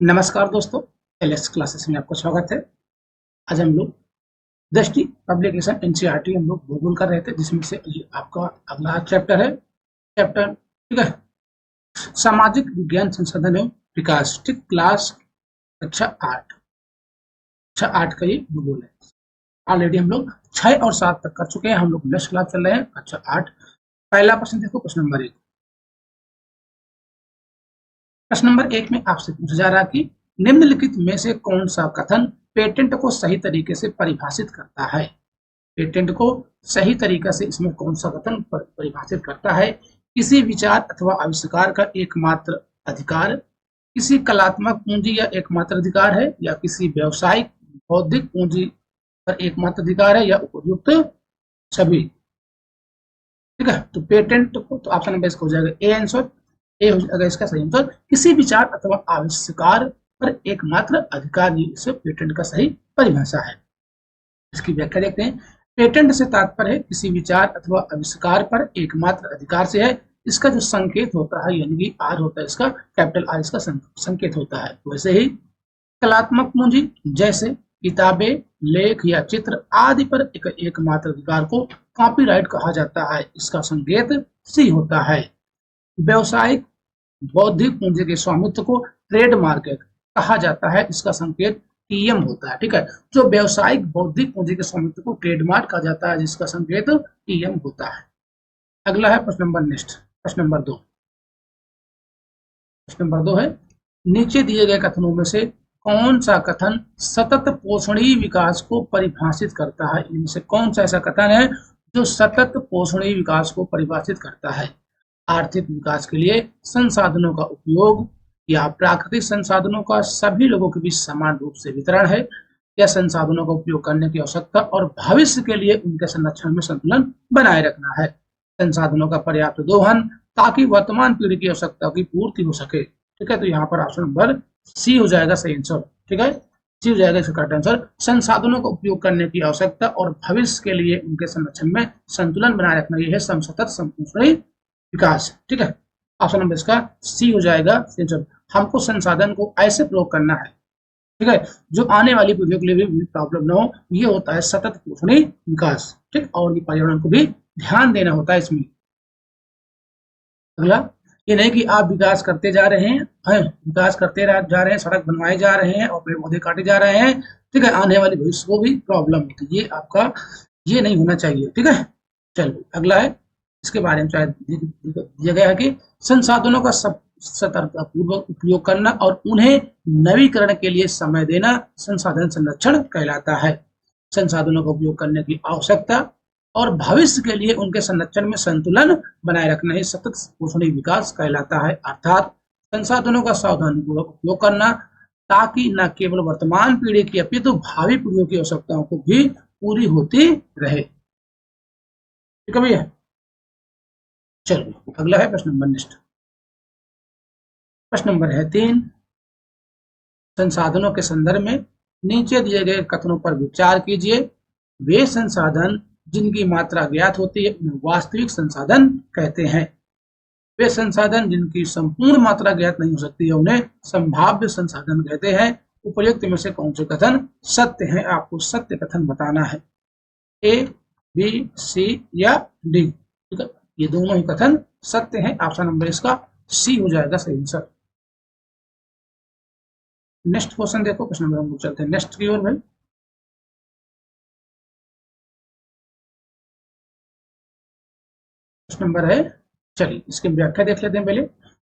नमस्कार दोस्तों, LS classes में आपका स्वागत है। आज हम लोग दृष्टि पब्लिकेशन एनसीईआरटी हम लोग भूगोल कर रहे थे, जिसमें से ये आपका अगला चैप्टर है। चैप्टर ठीक है, सामाजिक विज्ञान संसाधन एवं विकास। ठीक, क्लास कक्षा 8, कक्षा 8 का ये भूगोल है। ऑलरेडी हम लोग 6 और 7 तक कर चुके हैं। हम लोग नेक्स्ट क्लास चल रहे हैं कक्षा 8। पहला प्रश्न देखो, प्रश्न नंबर 1। प्रश्न नंबर 1 में आपसे पूछा जा रहा है कि निम्नलिखित में से कौन सा कथन पेटेंट को सही तरीके से परिभाषित करता है। पेटेंट को सही तरीका से इसमें कौन सा कथन परिभाषित करता है। किसी विचार अथवा आविष्कार का एकमात्र अधिकार, किसी कलात्मक पूंजी या एकमात्र अधिकार है, या किसी व्यवसायिक बौद्धिक पूंजी पर एकमात्र अधिकार है, या उपयुक्त सभी। ठीक है, तो पेटेंट को तो ऑप्शन नंबर इसका हो जाएगा ए आंसर। ए हो जाएगा इसका सही आंसर। किसी विचार अथवा आविष्कार पर एकमात्र अधिकार, ये इसे पेटेंट का सही परिभाषा है। इसकी व्याख्या देखते हैं। पेटेंट से तात्पर्य है किसी विचार अथवा आविष्कार पर एकमात्र अधिकार से है। इसका जो संकेत होता है, यानी कि आर होता है इसका, कैपिटल आर इसका संकेत होता है। वैसे ही कलात्मक पूंजी जैसे किताबें, लेख या चित्र आदि पर एकमात्र अधिकार को कॉपीराइट कहा जाता है। इसका संकेत सी होता है। व्यवसायिक बौद्धिक पूंजी के स्वामित्व को ट्रेडमार्क कहा जाता है। इसका संकेत टीएम होता है। ठीक है, जो व्यवसायिक बौद्धिक पूंजी के स्वामित्व को ट्रेडमार्क कहा जाता है, जिसका संकेत टीएम होता है। अगला है प्रश्न नंबर नेक्स्ट, प्रश्न नंबर 2। प्रश्न नंबर 2 है, नीचे दिए गए कथनों में से कौन सा कथन सतत पोषणीय विकास को परिभाषित करता है। इनमें से कौन सा ऐसा कथन है जो सतत पोषणीय विकास को परिभाषित करता है। आर्थिक विकास के लिए संसाधनों का उपयोग, या प्राकृतिक संसाधनों का सभी लोगों के बीच समान रूप से वितरण है, या संसाधनों का उपयोग करने की आवश्यकता और भविष्य के लिए उनके संरक्षण में संतुलन बनाए रखना है। संसाधनों का पर्याप्त दोहन ताकि वर्तमान पीढ़ी की आवश्यकता की पूर्ति हो सके। ठीक है, तो यहाँ पर ऑप्शन नंबर सी हो जाएगा सही आंसर। ठीक है, सी हो जाएगा इसका करेक्ट आंसर। संसाधनों का उपयोग करने की आवश्यकता और भविष्य के लिए उनके संरक्षण में संतुलन बनाए रखना, यह है सतत संपोषणीय विकास। ठीक है, ऑप्शन नंबर इसका सी हो जाएगा। हमको संसाधन को ऐसे प्रयोग करना है, ठीक है, जो आने वाली पीढ़ियों के लिए भी प्रॉब्लम ना हो। ये होता है सतत पोषणीय विकास। ठीक, और पर्यावरण को भी ध्यान देना होता है इसमें। अगला, ये नहीं कि आप विकास करते जा रहे हैं, विकास करते जा रहे हैं, सड़क बनवाए जा रहे हैं और पेड़ पौधे काटे जा रहे हैं। ठीक है, आने वाले भविष्य को भी प्रॉब्लम होती है। ये आपका ये नहीं होना चाहिए। ठीक है, चलो अगला है, इसके बारे में शायद दिया गया है कि संसाधनों का सतर्कतापूर्वक उपयोग करना और उन्हें नवीकरण के लिए समय देना संसाधन संरक्षण कहलाता है। संसाधनों का उपयोग करने की आवश्यकता और भविष्य के लिए उनके संरक्षण में संतुलन बनाए रखना ही सतत पोषणीय विकास कहलाता है। अर्थात संसाधनों का सावधानीपूर्वक उपयोग करना ताकि न केवल वर्तमान पीढ़ी की अपितु भावी पीढ़ियों की आवश्यकताओं को भी पूरी होती रहे। ठीक है भैया, चलिए अगला है प्रश्न नंबर नेक्स्ट। प्रश्न नंबर है 3। संसाधनों के संदर्भ में नीचे दिए गए कथनों पर विचार कीजिए। वे संसाधन जिनकी मात्रा ज्ञात होती है उन्हें वास्तविक संसाधन कहते हैं। वे संसाधन जिनकी संपूर्ण मात्रा ज्ञात नहीं हो सकती है उन्हें संभाव्य संसाधन कहते हैं। उपर्युक्त में से कौन से कथन सत्य हैं। आपको सत्य कथन बताना है, ए, बी, सी या डी। ठीक है, ये दोनों ही कथन सत्य हैं। ऑप्शन नंबर इसका सी हो जाएगा सही आंसर। नेक्स्ट क्वेश्चन देखो, प्रश्न नंबर हम चलते हैं नेक्स्ट की ओर भाई। प्रश्न नंबर है, चलिए इसकी व्याख्या देख लेते हैं पहले।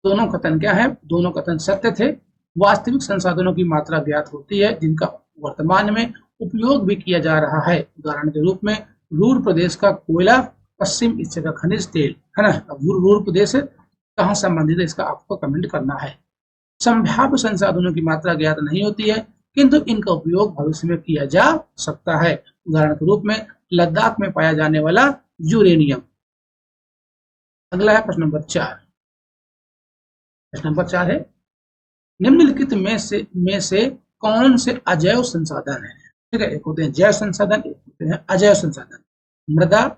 दोनों कथन क्या है। दोनों कथन सत्य थे। वास्तविक संसाधनों की मात्रा ज्ञात होती है जिनका वर्तमान में उपयोग भी किया जा रहा है। उदाहरण के रूप में रूर प्रदेश का कोयला, पश्चिम एशिया का खनिज तेल, है ना। अब रूर प्रदेश कहाँ संबंधित है इसका आपको कमेंट करना है। संभाव्य संसाधनों की मात्रा ज्ञात नहीं होती है किंतु इनका उपयोग भविष्य में किया जा सकता है। उदाहरण के रूप में लद्दाख में पाया जाने वाला यूरेनियम। अगला है प्रश्न नंबर 4। प्रश्न नंबर 4 है, निम्नलिखित में से कौन से अजैव संसाधन है। ठीक है, एक होते हैं जैव संसाधन, एक होते हैं अजैव संसाधन। मृदा,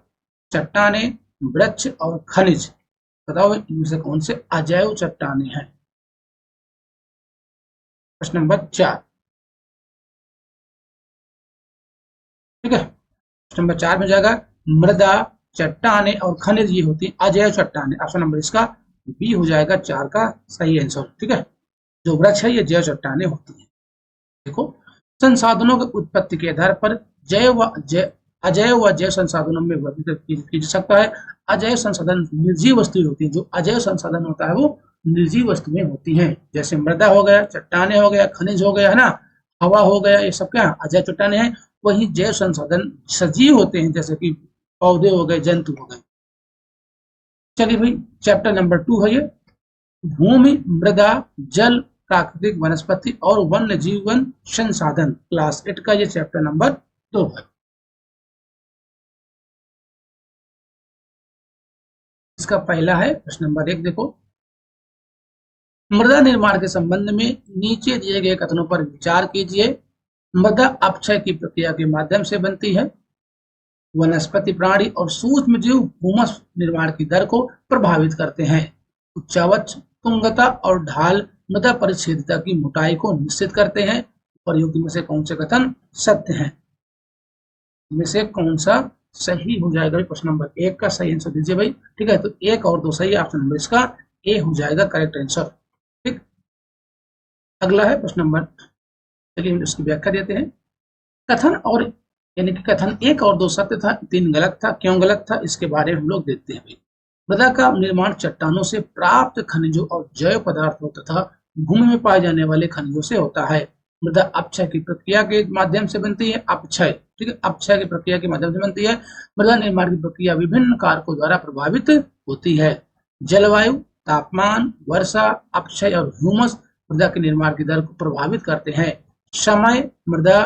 चट्टाने, वृक्ष और खनिज। बताओ इनमें से कौन से अजैव चट्टाने हैं। प्रश्न नंबर 4। ठीक है, प्रश्न नंबर 4 में जाएगा मृदा, चट्टाने और खनिज ये होती है अजैव चट्टाने। ऑप्शन नंबर इसका बी हो जाएगा 4 का सही आंसर। ठीक है, जो वृक्ष है ये जैव चट्टाने होती है। देखो, संसाधनों की उत्पत्ति के आधार पर जैव व अजैव व जैव संसाधनों में वर्गीकृत किया जा सकता है। अजैव संसाधन निर्जीव वस्तुएं होती है, जो अजैव संसाधन होता है वो निर्जीव वस्तुएं होती हैं, जैसे मृदा हो गया, चट्टाने हो गया, खनिज हो गया, है ना, हवा हो गया, ये सब क्या अजैव चट्टाने हैं। वही जैव संसाधन सजीव होते हैं, जैसे कि पौधे हो गए, जंतु हो गए। चलिए भाई, चैप्टर नंबर 2 है ये, भूमि, मृदा, जल, प्राकृतिक वनस्पति और वन्य जीवन संसाधन, क्लास 8 का ये चैप्टर नंबर 2 है। इसका पहला है प्रश्न नंबर 1। देखो, मृदा निर्माण के संबंध में नीचे दिए गए कथनों पर विचार कीजिए। मृदा अपक्षय की प्रक्रिया के माध्यम से बनती है। वनस्पति, प्राणी और सूक्ष्म जीव भूमस निर्माण की दर को प्रभावित करते हैं। उच्चावच, तुंगता और ढाल मृदा परिच्छेदिता की मोटाई को निश्चित करते हैं। प्रयुक्त में से कौन से कथन सत्य हैं? में से कौन सा सही हो जाएगा? प्रश्न नंबर 1 का सही आंसर दीजिए भाई। ठीक है, तो 1 और 2 सही है। ऑप्शन नंबर इसका ए हो जाएगा करेक्ट आंसर। ठीक, अगला है प्रश्न नंबर, चलिए हम इसकी व्याख्या देते हैं। कथन और यानी कि कथन 1 और 2 सत्य था, 3 गलत था। क्यों गलत था इसके बारे में हम लोग देखते हैं। मृदा का निर्माण चट्टानों से प्राप्त खनिजों और जैव पदार्थों तथा भूमि में पाए जाने वाले खनिजों से होता है। मृदा अपक्षय की प्रक्रिया के माध्यम से बनती है। अपक्षय, ठीक है, अपक्षय की प्रक्रिया के माध्यम से बनती है। मृदा निर्माण की प्रक्रिया विभिन्न कारकों द्वारा प्रभावित होती है। जलवायु, तापमान, वर्षा, अपक्षय और ह्यूमस मृदा के निर्माण की दर को प्रभावित करते हैं। समय मृदा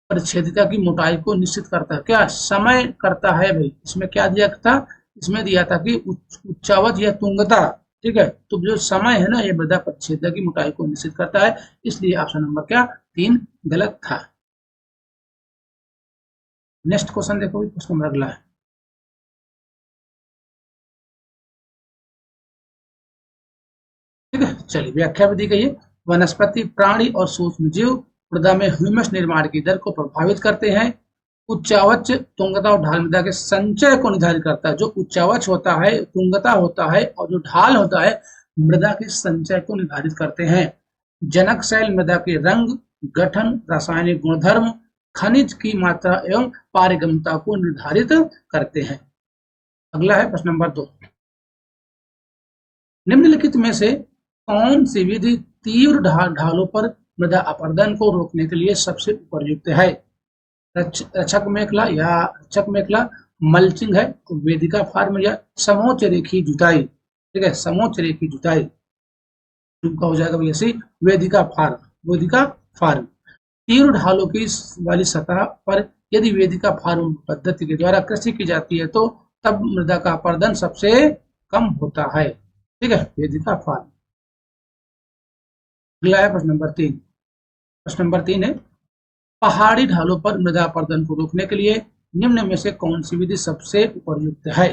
परिच्छेदिता की मोटाई को निश्चित करता है। क्या समय करता है भाई? इसमें क्या दिया था? इसमें दिया था कि उच्चावच या तुंगता। ठीक है, तो जो समय है ना, ये मृदा परिच्छेदिता की मोटाई को निश्चित करता है। इसलिए ऑप्शन नंबर क्या 3 गलत था। नेक्स्ट क्वेश्चन देखो, क्वेश्चन नंबर अगला है। ठीक है, चलिए व्याख्या भी दी गई है। वनस्पति, प्राणी और सूक्ष्म जीव मृदा में ह्यूमस निर्माण की दर को प्रभावित करते हैं। उच्चावच, तुंगता और ढाल मृदा के संचय को निर्धारित करता है। जो उच्चावच होता है, तुंगता होता है और जो ढाल होता है मृदा के संचय को निर्धारित करते हैं। जनक शैल मृदा के रंग, गठन, रासायनिक गुणधर्म, खनिज की मात्रा एवं पारगम्यता को निर्धारित करते हैं। अगला है प्रश्न नंबर 2। निम्नलिखित में से कौन सी विधि तीव्र ढालों पर मृदा अपरदन को रोकने के लिए सबसे उपयुक्त है? रक्षक मेखला या रक्षक मेखला, मल्चिंग है, वेदिका फार्म या समोच्च रेखी जुताई। ठीक है, समोच्च रेखी जुताई का हो जाएगा वैसे वेदिका फार्म। वेदिका फार्म तीव्र ढालों की वाली सतह पर यदि वेदिका फार्म पद्धति के द्वारा कृषि की जाती है तो तब मृदा का अपरदन सबसे कम होता है। ठीक है, वेदिका फार्म। अगला है प्रश्न नंबर 3। प्रश्न नंबर 3 है, पहाड़ी ढालों पर मृदा अपरदन को रोकने के लिए निम्न में से कौन सी विधि सबसे उपयुक्त है?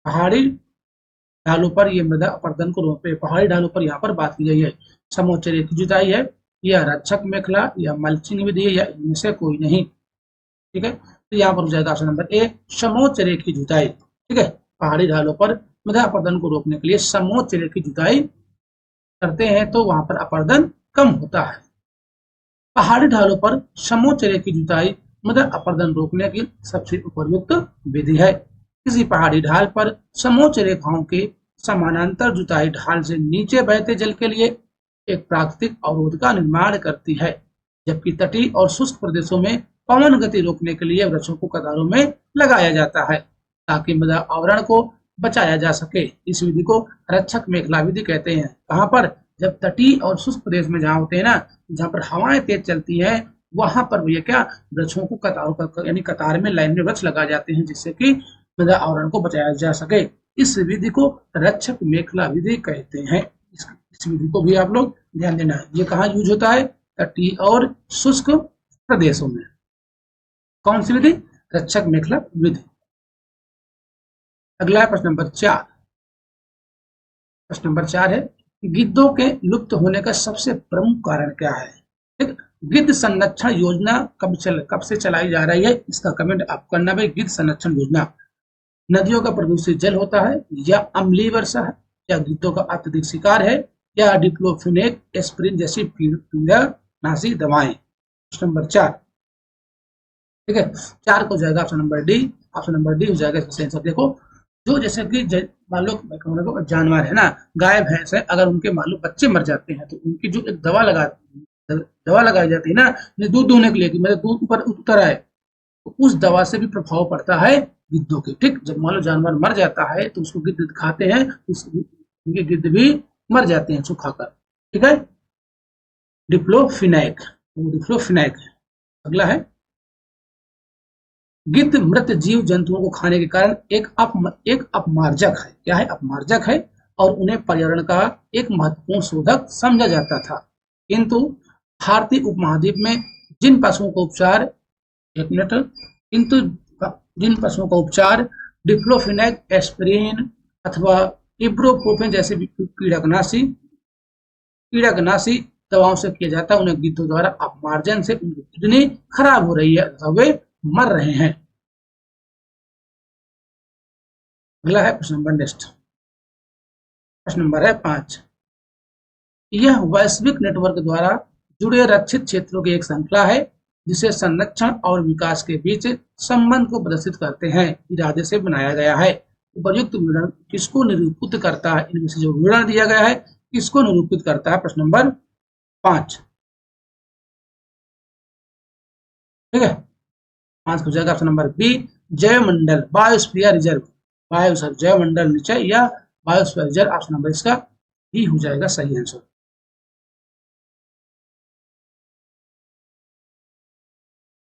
पहाड़ी ढालों पर ये मृदा अपरदन को रोकते, पहाड़ी ढालों पर यहाँ पर बात की गई है। समोच्च रेखी जुताई है, या रक्षक मेखला, या मल्चिंग विधि है, या इनमें से कोई नहीं। ठीक है, तो यहाँ पर हो जाएगा ऑप्शन नंबर ए समोच्च रेखी जुताई। ठीक है, पहाड़ी ढालों पर मृदा अपरदन को रोकने के लिए समोच्च रेखी जुताई करते हैं तो वहां पर अपरदन कम होता है। पहाड़ी ढालों पर समोच्च रेखी जुताई मृदा अपरदन रोकने की सबसे उपयुक्त विधि है। किसी पहाड़ी ढाल पर समोच्च रेखाओं के समानांतर जुताई ढाल से नीचे बहते जल के लिए एक प्राकृतिक अवरोध का निर्माण करती है, जबकि तटीय और शुष्क प्रदेशों में पवन गति रोकने के लिए वृक्षों को कतारों में लगाया जाता है ताकि मृदा आवरण को बचाया जा सके। इस विधि को रक्षक मेखला विधि कहते हैं। कहाँ पर? जब तटीय और शुष्क प्रदेश में जहाँ होते हैं ना, जहाँ पर हवाएं तेज चलती हैं, वहां पर भैया क्या वृक्षों को कतारों यानी कतार में लाइन में वृक्ष लगाए जाते हैं जिससे कि मृदा आवरण को बचाया जा सके। इस विधि को रक्षक मेखला विधि कहते हैं। इस विधि को भी आप लोग ध्यान देना है। ये कहाँ यूज होता है? तटीय और शुष्क प्रदेशों में। कौन सी विधि? रक्षक मेखला विधि। अगला है प्रश्न नंबर 4। प्रश्न नंबर 4 है, गिद्धों के लुप्त होने का सबसे प्रमुख कारण क्या है? ठीक, गिद्ध संरक्षण योजना कब से चलाई जा रही है, इसका कमेंट आप करना भाई। गिद्ध संरक्षण योजना, नदियों का प्रदूषित जल होता है, या अम्लीय वर्षा है, या गिद्धों का अत्यधिक शिकार है, या डिक्लोफिनेक एस्प्रिन जैसी पीड़ानाशी दवाएं। प्रश्न नंबर 4। ठीक है, 4 को जाएगा option number D. Option number D हो जाएगा इसका सही आंसर। देखो, जो जैसे कि मान लो जानवर है ना, गाय भैंस है, अगर उनके मान लो बच्चे मर जाते हैं तो उनकी जो एक दवा लगाई जाती है ना, दूध दोहने के लिए, कि मतलब दूध ऊपर उतर आए, तो उस दवा से भी प्रभाव पड़ता है गिद्धों के। ठीक, जब मान लो जानवर मर जाता है तो उसको गिद्ध खाते हैं, उनके गिद्ध भी मर जाते हैं सुखाकर। ठीक है, डिक्लोफिनेक, डिक्लोफिनेक। अगला है, गिद्ध मृत जीव जंतुओं को खाने के कारण एक अपमार्जक है। क्या है? अपमार्जक है, और उन्हें पर्यावरण का एक महत्वपूर्ण शोधक समझा जाता था। किंतु भारतीय उपमहाद्वीप में जिन पशुओं का उपचार, एक मिनट, किंतु जिन पशुओं का उपचार डिक्लोफिनेक एस्पिरिन अथवा इब्रोप्रोफेन जैसे कीड़कनाशी दवाओं से किया जाता है, उन्हें गिद्धों द्वारा अपमार्जन से उनकी किडनी खराब हो रही है अथवा वे मर रहे हैं। अगला है प्रश्न नंबर नेक्स्ट, प्रश्न नंबर है 5। यह वैश्विक नेटवर्क द्वारा जुड़े रक्षित क्षेत्रों की एक श्रृंखला है जिसे संरक्षण और विकास के बीच संबंध को प्रदर्शित करते हैं इरादे से बनाया गया है। उपयुक्त विवरण किसको निरूपित करता है? इनमें से जो विवरण दिया गया है किसको निरूपित करता है? प्रश्न नंबर 5। ठीक है, 5 हो जाएगा ऑप्शन नंबर बी, जैवमंडल, बायोस्फीयर रिजर्व, जैवमंडल निचय या बायोस्फीयर रिजर्व। ऑप्शन नंबर इसका बी हो जाएगा सही आंसर।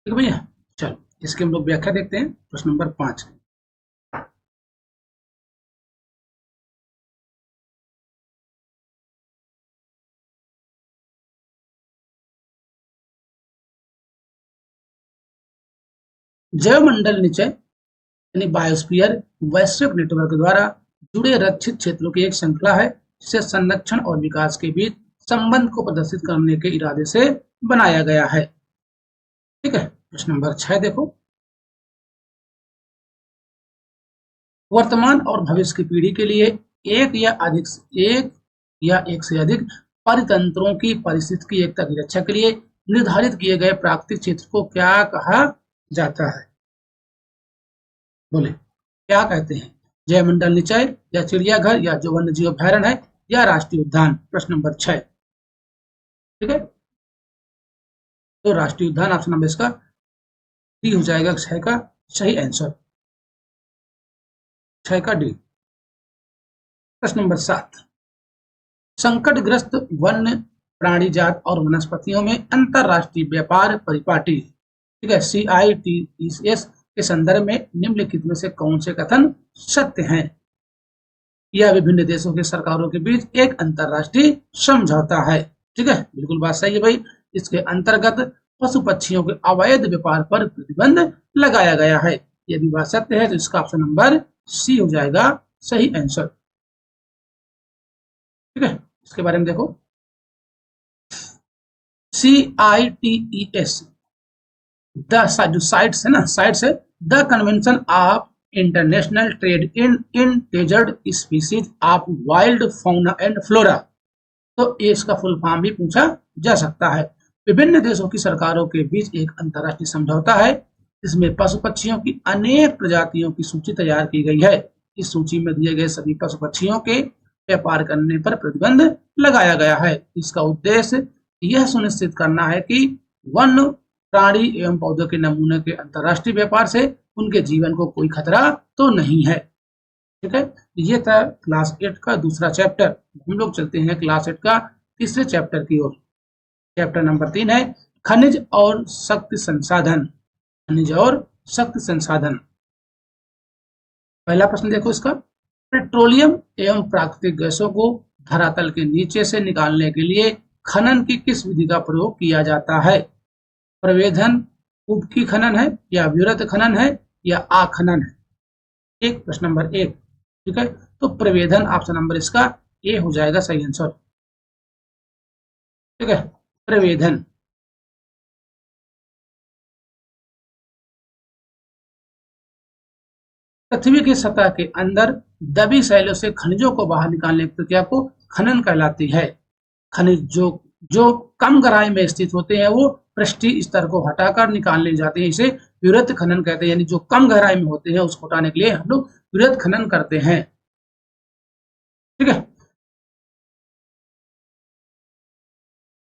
ठीक है भैया, चलो इसके हम लोग व्याख्या देखते हैं। प्रश्न नंबर 5, जैवमंडल निचय यानी बायोस्फीयर वैश्विक नेटवर्क द्वारा जुड़े रक्षित क्षेत्रों की एक श्रृंखला है जिसे संरक्षण और विकास के बीच संबंध को प्रदर्शित करने के इरादे से बनाया गया है। ठीक है, प्रश्न नंबर 6 देखो, वर्तमान और भविष्य की पीढ़ी के लिए एक या एक से अधिक परितंत्रों की पारिस्थितिकी एकता की रक्षा के लिए निर्धारित किए गए प्राकृतिक क्षेत्र को क्या कहा जाता है? बोले, क्या कहते हैं? जैवमंडल निचय, या चिड़ियाघर, या जो वन्य जीव अभ्यारण्य है, या राष्ट्रीय उद्यान। प्रश्न नंबर 6। ठीक है, तो राष्ट्रीय उद्यान ऑप्शन नंबर इसका डी हो जाएगा 6 का सही आंसर, 6 का डी। प्रश्न नंबर 7, संकटग्रस्त वन्य प्राणी जात और वनस्पतियों में अंतरराष्ट्रीय व्यापार परिपाटी, ठीक है, CITES के संदर्भ में निम्नलिखित में से कौन से कथन सत्य हैं? यह विभिन्न देशों के सरकारों के बीच एक अंतरराष्ट्रीय समझौता है। ठीक है, बिल्कुल बात सही है भाई। इसके अंतर्गत पशु पक्षियों के अवैध व्यापार पर प्रतिबंध लगाया गया है। यदि बात सत्य है तो इसका ऑप्शन नंबर सी हो जाएगा सही आंसर। ठीक है, इसके बारे में देखो, CITES जो साइट्स है ना, साइट्स है the convention of international trade in endangered species of wild fauna and flora. तो इसका फुल फॉर्म भी पूछा जा सकता है। विभिन्न देशों की सरकारों के बीच एक अंतर्राष्ट्रीय समझौता है जिसमें पशु पक्षियों की अनेक प्रजातियों की सूची तैयार की गई है। इस सूची में दिए गए सभी पशु पक्षियों के व्यापार करने पर प्रतिबंध लगाया गया है। इसका उद्देश्य यह सुनिश्चित करना है कि वन प्राणी एवं पौधों के नमूने के अंतर्राष्ट्रीय व्यापार से उनके जीवन को कोई खतरा तो नहीं है। ठीक है, ये था क्लास 8 का दूसरा चैप्टर। हम लोग चलते हैं क्लास 8 का तीसरे चैप्टर की ओर। चैप्टर नंबर 3 है खनिज और शक्ति संसाधन। खनिज और शक्ति संसाधन। पहला प्रश्न देखो इसका, पेट्रोलियम एवं प्राकृतिक गैसों को धरातल के नीचे से निकालने के लिए खनन की किस विधि का प्रयोग किया जाता है? प्रवेधन, उपकी खनन है, या व्युत्पत्ति खनन है, या आखनन है? एक प्रश्न नंबर 1। ठीक है, तो प्रवेधन ऑप्शन नंबर इसका ए हो जाएगा सही आंसर। ठीक है। प्रवेधन, पृथ्वी की सतह के अंदर दबी शैलों से खनिजों को बाहर निकालने की प्रक्रिया को खनन कहलाती है। खनिज जो जो कम गहराई में स्थित होते हैं वो पृष्ठीय स्तर को हटाकर निकाल ले जाते हैं, इसे विवृत खनन कहते हैं। यानी जो कम गहराई में होते हैं उसको हटाने के लिए हम लोग विवृत खनन करते हैं। ठीक है।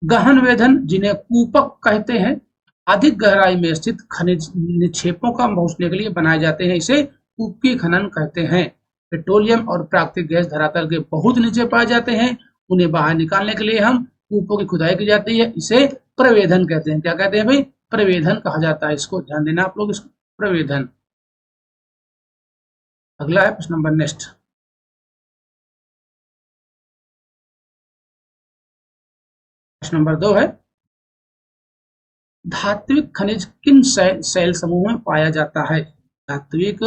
गहन वेधन, जिन्हें कूपक कहते हैं, अधिक गहराई में स्थित खनिज निक्षेपों का पहुंचने के लिए बनाए जाते हैं, इसे कूपकी खनन कहते हैं। पेट्रोलियम और प्राकृतिक गैस धरातल के बहुत नीचे पाए जाते हैं, उन्हें बाहर निकालने के लिए हम कूपों की खुदाई की जाती है, इसे प्रवेधन कहते हैं। क्या कहते हैं भाई? प्रवेधन कहा जाता है। इसको ध्यान देना आप लोग, इसको प्रवेधन। अगला है प्रश्न नंबर नेक्स्ट। प्रश्न नंबर 2 है, धात्विक खनिज किन शैल समूह में पाया जाता है? धात्विक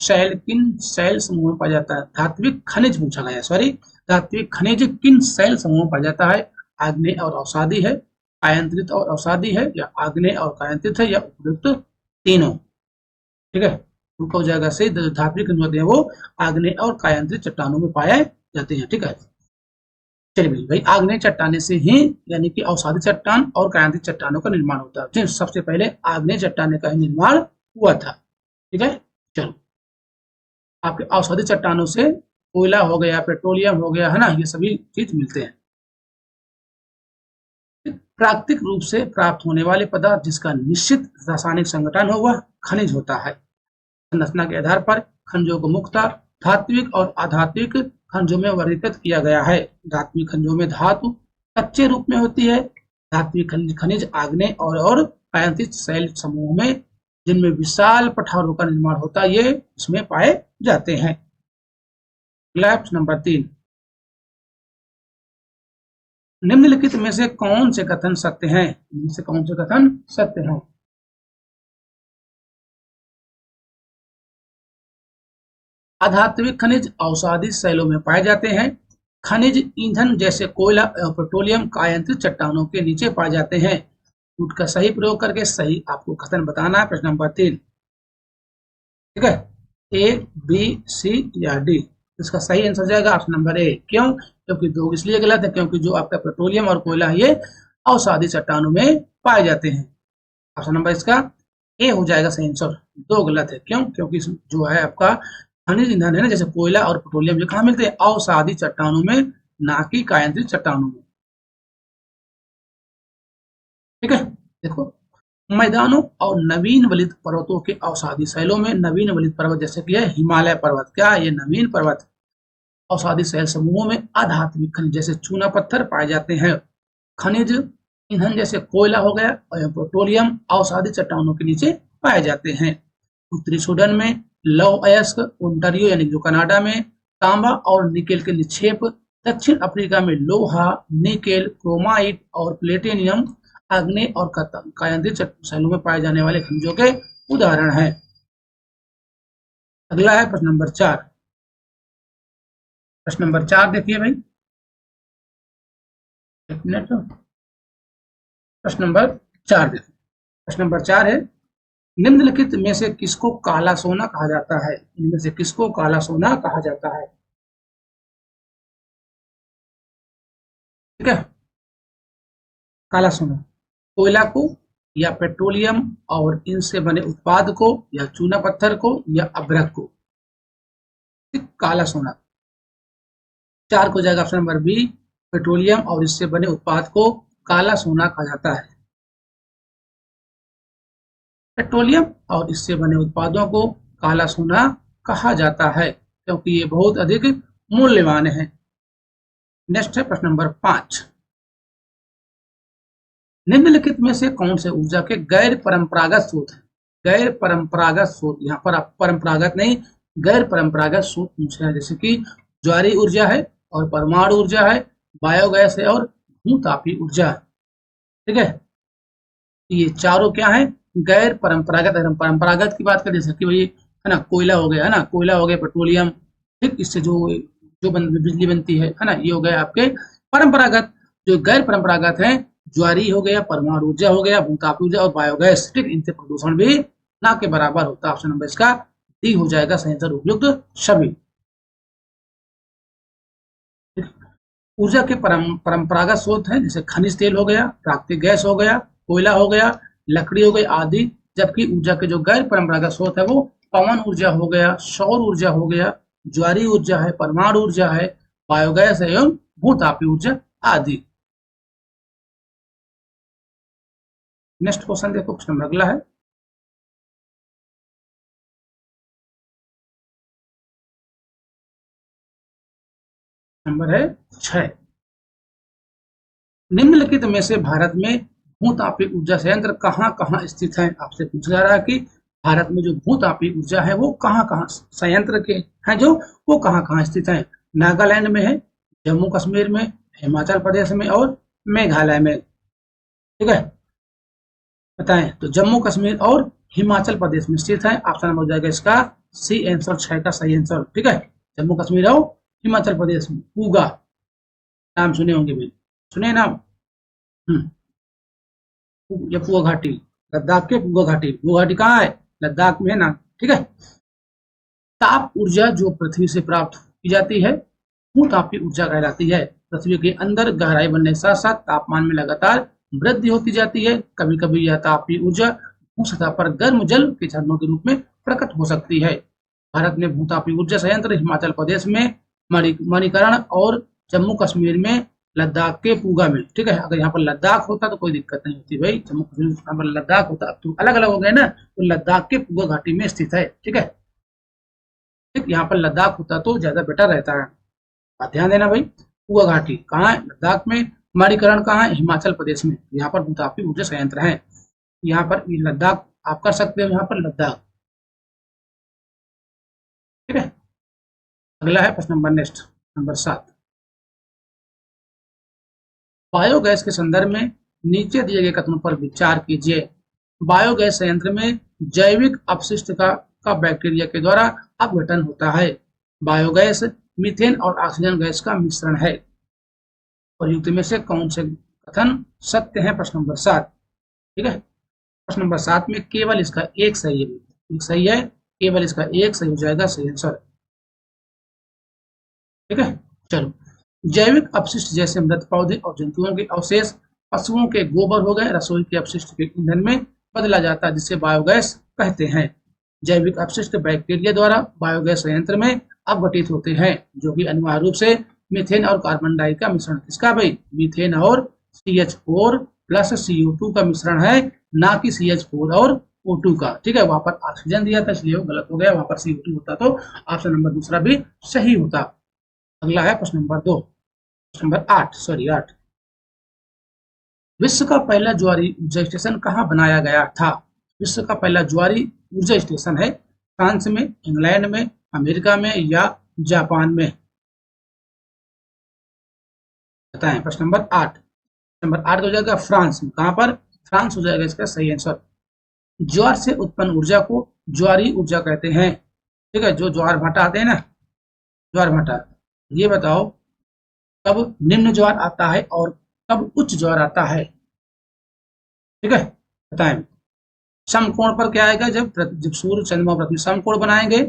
शैल किन शैल समूह में पाया जाता है? धात्विक खनिज पूछा गया, सॉरी, धात्विक खनिज किन शैल समूह में पाया जाता है? आग्नेय और अवसादी है, आयंत्रित और अवसादी है, या आग्नेय और कायंत्रित है, या उपयुक्त तीनों? ठीक है, उनका हो जाएगा सही। धात्विक खनिज होते हैं वो आग्नेय और कायंत्रित चट्टानों में पाए जाते हैं। ठीक है, चलिए भाई, आग्नेय चट्टाने से ही यानी कि अवसादी चट्टान और कायांतिक चट्टानों का निर्माण होता है। सबसे पहले आग्नेय चट्टाने का ही निर्माण हुआ था। ठीक है, चलो, आपके अवसादी चट्टानों से कोयला हो गया, पेट्रोलियम हो गया, है ना, ये सभी चीज मिलते हैं। प्राकृतिक रूप से प्राप्त होने वाले पदार्थ जिसका निश्चित रासायनिक संगठन हो वह खनिज होता है। संरचना के आधार पर खनिजों को मुख्यतः धात्विक और अधात्विक खनिजों में वर्गीकृत किया गया है। धात्विक खनिजों में धातु कच्चे रूप में होती है। धात्विक खनिज आग्नेय और कायांतित शैल समूह में, जिनमें विशाल पठारों का निर्माण होता है, ये इसमें पाए जाते हैं। प्रश्न नंबर 3, निम्नलिखित में से कौन से कथन सत्य हैं? इनमें से कौन से कथन सत्य हैं? अधात्विक खनिज अवसादी शैलों में पाए जाते हैं। खनिज ईंधन जैसे कोयला और पेट्रोलियम कायांतित चट्टानों के नीचे पाए जाते हैं। रूट का सही प्रयोग करके सही आपको कथन बताना है। प्रश्न नंबर 3, ठीक है, ए, बी, सी या डी? इसका सही आंसर जाएगा ऑप्शन नंबर ए। क्यों? क्योंकि दो इसलिए गलत है क्योंकि जो आपका पेट्रोलियम और कोयला है ये अवसादी चट्टानों में पाए जाते हैं। ऑप्शन नंबर इसका ए हो जाएगा सही आंसर। दो गलत है, क्यों? क्योंकि जो है आपका खनिज ईंधन है ना, जैसे कोयला और पेट्रोलियम, ये कहाँ मिलते हैं? अवसादी चट्टानों में, ना कि कायांतित चट्टानों में। ठीक है, देखो, मैदानों और नवीन वलित पर्वतों के अवसादी शैलों में, नवीन वलित पर्वत जैसे कि है हिमालय पर्वत, क्या ये नवीन पर्वत? अवसादी शैल समूहों में अधात्विक खनिज जैसे चूना पत्थर पाए जाते हैं। खनिज ईंधन जैसे कोयला हो गया और पेट्रोलियम अवसादी चट्टानों के नीचे पाए जाते हैं। उत्तरी सूडान में लौह अयस्क, ओंटारियो यानी जो कनाडा में तांबा और निकेल के निक्षेप, दक्षिण अफ्रीका में लोहा, निकेल, क्रोमाइट और प्लेटिनियम आग्नेय और कायांतित शैलों में पाए जाने वाले खनिजों के उदाहरण हैं। अगला है प्रश्न नंबर 4। प्रश्न नंबर 4 देखिए भाई, एक मिनट। प्रश्न नंबर 4 देखिए, प्रश्न नंबर 4 है, निम्नलिखित में से किसको काला सोना कहा जाता है? इनमें से किसको काला सोना कहा जाता है? ठीक है, काला सोना कोयला को, या पेट्रोलियम और इनसे बने उत्पाद को, या चूना पत्थर को, या अभ्रक को? काला सोना 4 को जाएगा ऑप्शन नंबर बी, पेट्रोलियम और इससे बने उत्पाद को काला सोना कहा जाता है। पेट्रोलियम और इससे बने उत्पादों को काला सोना कहा जाता है क्योंकि ये बहुत अधिक मूल्यवान है। नेक्स्ट है प्रश्न नंबर 5, निम्नलिखित में से कौन से ऊर्जा के गैर परंपरागत स्रोत हैं? गैर परंपरागत स्रोत, यहाँ पर आप परंपरागत नहीं, गैर परंपरागत स्रोत पूछ रहे हैं, जैसे कि ज्वारी ऊर्जा है और परमाणु ऊर्जा है, बायोगैस है और भूतापी ऊर्जा। ठीक है, ये चारों क्या है? गैर परंपरागत। अगर हम परंपरागत की बात करें, जैसे कि भाई है ना, कोयला हो गया, है ना, कोयला हो गया, पेट्रोलियम, ठीक, इससे जो जो बिजली बनती है ना, ये हो गया आपके परंपरागत। जो गैर परंपरागत हैं, ज्वारी हो गया, परमाणु ऊर्जा हो गया, भूतापी ऊर्जा और बायोगैस, ठीक, इनसे प्रदूषण भी ना के बराबर होता है। ऑप्शन नंबर इसका डी हो जाएगा सही आंसर, उपयुक्त सभी। ऊर्जा के परंपरागत स्रोत हैं, जैसे खनिज तेल हो गया, प्राकृतिक गैस हो गया, कोयला हो गया, लकड़ी हो गई आदि। जबकि ऊर्जा के जो गैर परंपरागत स्रोत है वो पवन ऊर्जा हो गया, सौर ऊर्जा हो गया, ज्वारी ऊर्जा है, परमाणु ऊर्जा है, बायोगैस है एवं भूतापी ऊर्जा आदि। नेक्स्ट क्वेश्चन देखो, प्रश्न अगला है, नंबर है 6। निम्नलिखित में से भारत में भूतापी ऊर्जा संयंत्र कहाँ कहाँ स्थित है? आपसे पूछा जा रहा है कि भारत में जो भूतापी ऊर्जा है वो कहाँ कहाँ संयंत्र के हैं, जो वो कहाँ कहाँ स्थित है? नागालैंड में है, जम्मू कश्मीर में, हिमाचल प्रदेश में और मेघालय में। ठीक है, बताएं तो जम्मू कश्मीर और हिमाचल प्रदेश में स्थित है। ऑप्शन नंबर हो जाएगा इसका सी आंसर, 6 का सही आंसर। ठीक है, जम्मू कश्मीर और हिमाचल प्रदेश में। पूगा नाम सुने होंगे भाई, सुने नाम? हम्म, ये पूगा घाटी, लद्दाख के पूगा घाटी। पूगा घाटी कहाँ है? लद्दाख में है ना। ठीक है, ताप ऊर्जा जो पृथ्वी से प्राप्त की जाती है भूतापी ऊर्जा कहलाती है। पृथ्वी के अंदर गहराई बनने के साथ साथ तापमान में लगातार वृद्धि होती जाती है। कभी कभी यह तापी ऊर्जा भू सतह पर गर्म जल के झरनों के रूप में प्रकट हो सकती है। भारत में भूतापी ऊर्जा संयंत्र हिमाचल प्रदेश में मणिकरण और जम्मू कश्मीर में लद्दाख के पूगा में। ठीक है, अगर यहाँ पर लद्दाख होता तो कोई दिक्कत नहीं होती भाई, जम्मू कश्मीर यहाँ पर लद्दाख होता, अब तो अलग अलग हो गए ना, तो लद्दाख के पूगा घाटी में स्थित है। ठीक है, ठीक, यहाँ पर लद्दाख होता तो ज्यादा बेटर रहता है। ध्यान देना भाई, पूगा घाटी कहाँ है? लद्दाख में। मणिकरण कहाँ है? हिमाचल प्रदेश में। यहाँ पर भूतापी ऊर्जा संयंत्र है। यहाँ पर लद्दाख आप कर सकते हो, यहाँ पर लद्दाख। ठीक है, अगला है प्रश्न नंबर नेक्स्ट, नंबर 7। बायोगैस के संदर्भ में नीचे दिए गए कथनों पर विचार कीजिए। बायोगैस संयंत्र में जैविक अपशिष्ट का बैक्टीरिया के द्वारा अपघटन होता है। बायोगैस मीथेन और ऑक्सीजन गैस का मिश्रण है। प्रयुक्त में से कौन से कथन सत्य है? प्रश्न नंबर 7। ठीक है, प्रश्न नंबर 7 में केवल इसका एक सही है, एक सही है, केवल इसका एक सही हो जाएगा सही आंसर। ठीक है, चलो, जैविक अपशिष्ट जैसे मृत पौधे और जंतुओं के अवशेष, पशुओं के गोबर हो गए, रसोई के अपशिष्ट के ईंधन में बदला जाता है, जिसे बायोगैस कहते हैं। जैविक अपशिष्ट बैक्टीरिया द्वारा बायोगैस संयंत्र में अपघटित होते हैं, जो कि अनिवार्य रूप से मीथेन और कार्बन डाई का मिश्रण। किसका भाई? मीथेन और CH4 प्लस CO2 का मिश्रण है, ना कि CH4 और O2 का। ठीक है, वहां पर ऑक्सीजन दिया था इसलिए वो गलत हो गया, वहां पर CO2 होता तो ऑप्शन नंबर दूसरा भी सही होता। अगला है प्रश्न नंबर 2, प्रश्न नंबर 8, सॉरी 8। विश्व का पहला ज्वारी ऊर्जा स्टेशन कहाँ बनाया गया था? विश्व का पहला ज्वारी ऊर्जा स्टेशन है फ्रांस में, इंग्लैंड में, अमेरिका में या जापान में? बताएं। प्रश्न नंबर 8, नंबर 8 हो जाएगा फ्रांस में। कहां पर? फ्रांस हो जाएगा इसका सही आंसर। ज्वार से उत्पन्न ऊर्जा को ज्वारी ऊर्जा कहते हैं। ठीक है, जो ज्वार भाटा आते हैं ना, ज्वार भाटा, ये बताओ कब निम्न ज्वार आता है और कब उच्च ज्वार आता है? ठीक है, बताएं। समकोण पर क्या आएगा? जब सूर्य चंद्रमा पृथ्वी समकोण बनाएंगे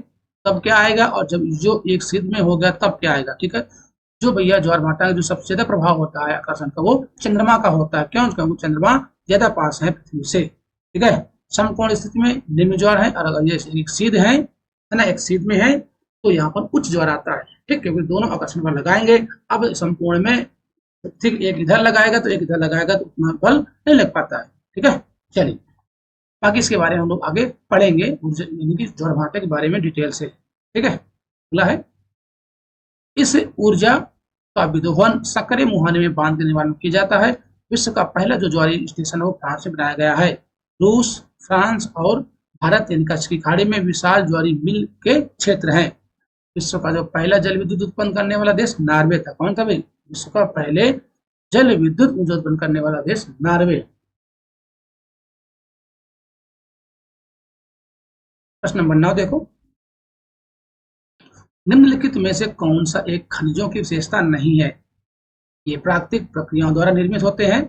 तब क्या आएगा, और जब जो एक सिद्ध में हो गया तब क्या आएगा? ठीक है, जो भैया ज्वार भाटा का जो सबसे ज्यादा प्रभाव होता है आकर्षण का, वो चंद्रमा का होता है। क्यों? क्योंकि चंद्रमा ज्यादा पास है पृथ्वी से। ठीक है, समकोण स्थिति में निम्न ज्वार है, और अगर ये एक सीध है ना, एक सीध में है तो यहाँ पर उच्च ज्वार आता है। ठीक, क्योंकि दोनों आकर्षण बल लगाएंगे। अब समकोण में ठीक एक इधर लगाएगा तो एक इधर लगाएगा तो उतना बल नहीं लग पाता है। ठीक है, चलिए बाकी इसके बारे में हम लोग आगे पढ़ेंगे, यानी कि ज्वार भाटे के बारे में डिटेल से। ठीक है, अगला है, इस ऊर्जा का विदोहन सक्रिय मुहाने में बांध के निर्माण किया जाता है। विश्व का पहला जो ज्वारी स्टेशन है वो फ्रांस में बनाया गया है। रूस, फ्रांस और भारत यानी कच्छ की खाड़ी में विशाल ज्वारी मिल के क्षेत्र हैं। विश्व का जो पहला जल विद्युत उत्पन्न करने वाला देश नॉर्वे था। कौन था भाई? विश्व का पहले जल विद्युत ऊर्जा उत्पन्न करने वाला देश नॉर्वे। प्रश्न नंबर 9 देखो, निम्नलिखित में से कौन सा एक खनिजों की विशेषता नहीं है? ये प्राकृतिक प्रक्रियाओं द्वारा निर्मित होते हैं।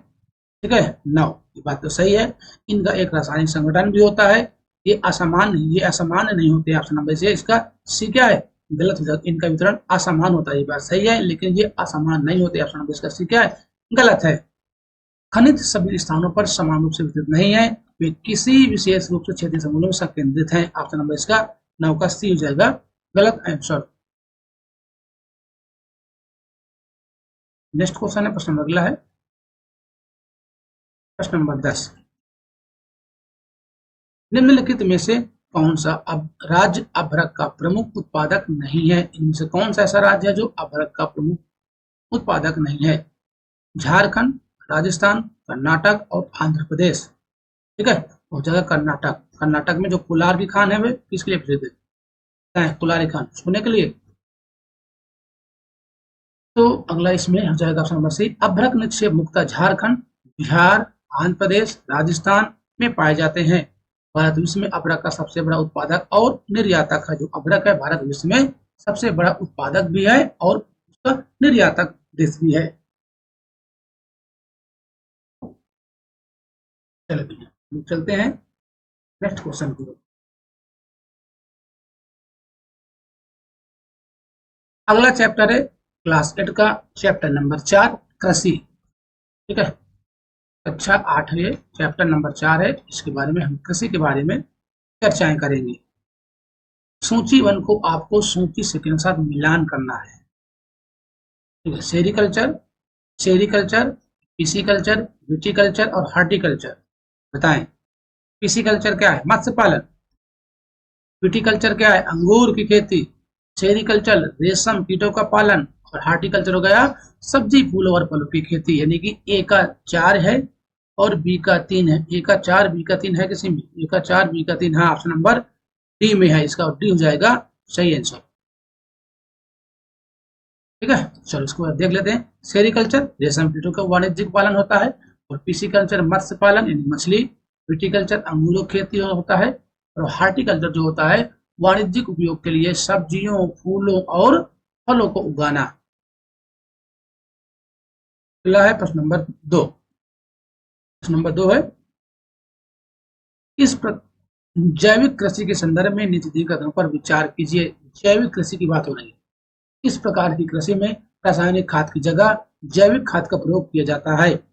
ठीक है, 9 ये बात तो सही है। इनका एक रासायनिक संगठन भी होता है। ये असामान्य नहीं होते। ऑप्शन नंबर से इसका सी क्या है, गलत हो जाएगा। इनका वितरण असमान होता है, ये बात सही है, लेकिन ये असमान नहीं होते। ऑप्शन नंबर इसका सी क्या है, गलत है। खनिज सभी स्थानों पर समान रूप से वितरित नहीं है, वे किसी विशेष रूप से क्षेत्रीय समूहों में संकेंद्रित हैं। ऑप्शन नंबर इसका 9 का सी हो जाएगा गलत आंसर। नेक्स्ट क्वेश्चन है, प्रश्न नंबर अगला है, प्रश्न नंबर 10। निम्नलिखित में से कौन सा राज्य अभ्रक का प्रमुख उत्पादक नहीं है? इनमें से कौन सा ऐसा राज्य है जो अभ्रक का प्रमुख उत्पादक नहीं है? झारखंड, राजस्थान, कर्नाटक और आंध्र प्रदेश। ठीक है, हो जाएगा कर्नाटक। कर्नाटक में जो कोलार की खान है वे किसके लिए प्रसिद्ध है? कोलारी खान सोने के लिए। तो अगला इसमें हो जाएगा ऑप्शन नंबर सी, अभ्रक निक्षेप मुक्ता झारखंड, बिहार, आंध्र प्रदेश, राजस्थान में पाए जाते हैं। भारत विश्व में अभ्रक का सबसे बड़ा उत्पादक और निर्यातक है। जो अभ्रक है भारत विश्व में सबसे बड़ा उत्पादक भी है और उसका निर्यातक देश भी है। चलते हैं नेक्स्ट क्वेश्चन की ओर। अगला चैप्टर है क्लास 8 का चैप्टर नंबर 4 कृषि। ठीक है, कक्षा 8 है, चैप्टर नंबर 4 है। इसके बारे में हम कृषि के बारे में चर्चाएं करेंगे। सूची 1 को आपको सूची से के साथ मिलान करना है। ठीक है, सेरिकल्चर, पिसीकल्चर, विटीकल्चर और हार्टिकल्चर। बताएं, पिसीकल्चर क्या है? मत्स्य पालन। विटीकल्चर क्या है? अंगूर की खेती। सेरिकल्चर रेशम कीटों का पालन। और हार्टिकल्चर हो गया सब्जी फूलों और फलों की खेती। यानी कि ए का 4 है और बी का 3 है। ए का 4 बी का 3 है किसी में? ए का 4 बी का 3, हाँ, ऑप्शन नंबर डी में है। इसका डी हो जाएगा सही आंसर। ठीक है, चलो इसको देख लेते हैं। सेरिकल्चर रेशम कीटों का वाणिज्यिक पालन होता है और पिसीकल्चर मत्स्य पालन यानी मछली। विटीकल्चर अंगूरों खेती होता है और हार्टिकल्चर जो होता है वाणिज्यिक उपयोग के लिए सब्जियों, फूलों और फलों को उगाना। अगला है प्रश्न नंबर 2। प्रश्न नंबर 2 है, इस जैविक कृषि के संदर्भ में नीचे दी कथनों पर विचार कीजिए। जैविक कृषि की बात हो रही है। इस प्रकार की कृषि में रासायनिक खाद की जगह जैविक खाद का प्रयोग किया जाता है।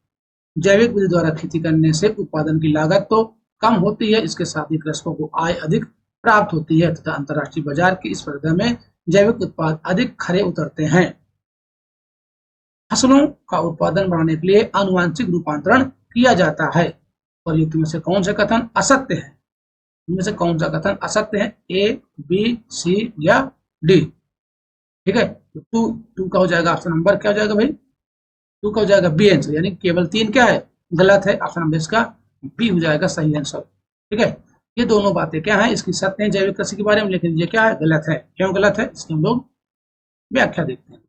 जैविक विधि द्वारा खेती करने से उत्पादन की लागत तो कम होती है, इसके साथ ही कृषकों को आय अधिक प्राप्त होती है तथा अंतर्राष्ट्रीय बाजार की इस स्पर्धा में जैविक उत्पाद अधिक खरे उतरते हैं। फसलों का उत्पादन बढ़ाने के लिए आनुवांशिक रूपांतरण किया जाता है। प्रयुक्त में से कौन से कथन असत्य है? इनमें से कौन सा कथन असत्य है? ए, बी, सी या डी? ठीक है, तो टू का हो जाएगा ऑप्शन नंबर क्या हो जाएगा भाई? 2 का हो जाएगा बी आंसर, यानी केवल 3 क्या है? गलत है। ऑप्शन नंबर इसका बी हो जाएगा सही आंसर। ठीक है, ये दोनों बातें क्या है? इसकी सत्य है जैविक कृषि के बारे में, लेकिन ये क्या है? गलत है। क्यों गलत है? इसकी हम लोग व्याख्या देखते हैं।